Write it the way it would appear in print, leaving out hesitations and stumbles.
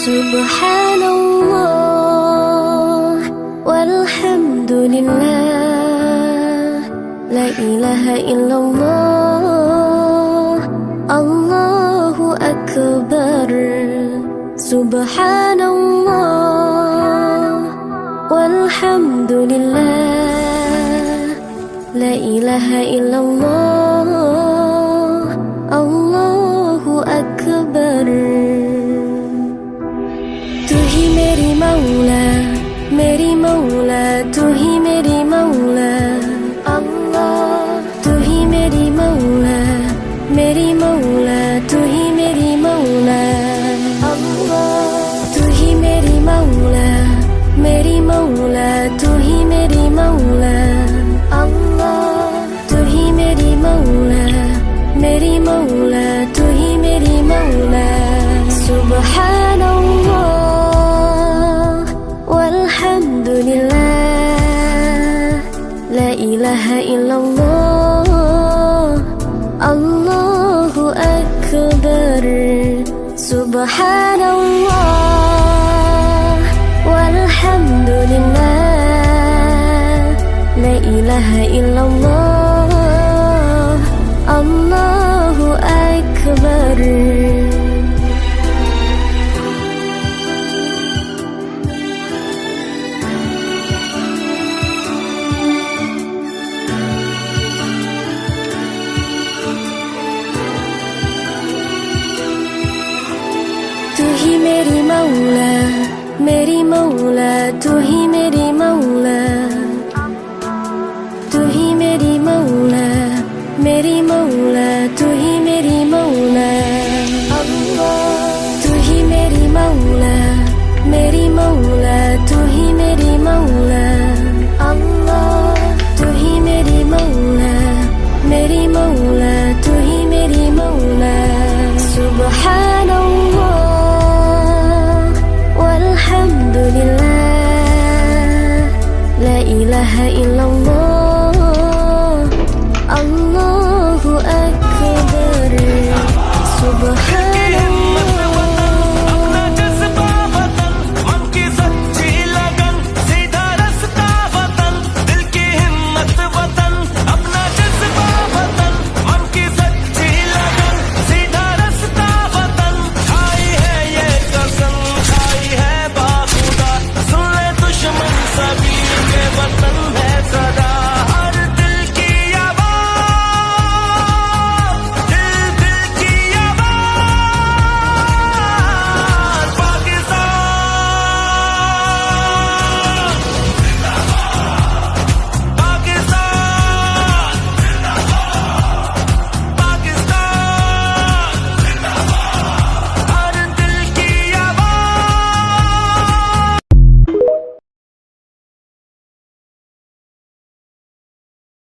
Subhanallah walhamdulillah, la ilaha illallah, Allahu akbar. Subhanallah walhamdulillah, la ilaha illallah, Allahu akbar. तू ही मेरी मौला, मेरी मौला, तू ही मेरी मौला अल्लाह। तू ही मेरी मौला, मेरी मौला, तू ही मेरी मौला अल्लाह। तू ही मेरी मौला, मेरी मौला, तू ही मेरी मौला अल्लाह। तू ही मेरी मौला, मेरी मौला, तू ही मेरी मौला। Subhanallah walhamdulillah, la ilaha illallah, Allahu akbar. Subhanallah walhamdulillah, la ilaha illallah, Allahu akbar. तू ही मेरी मौला, मेरी मौला, तू ही मेरी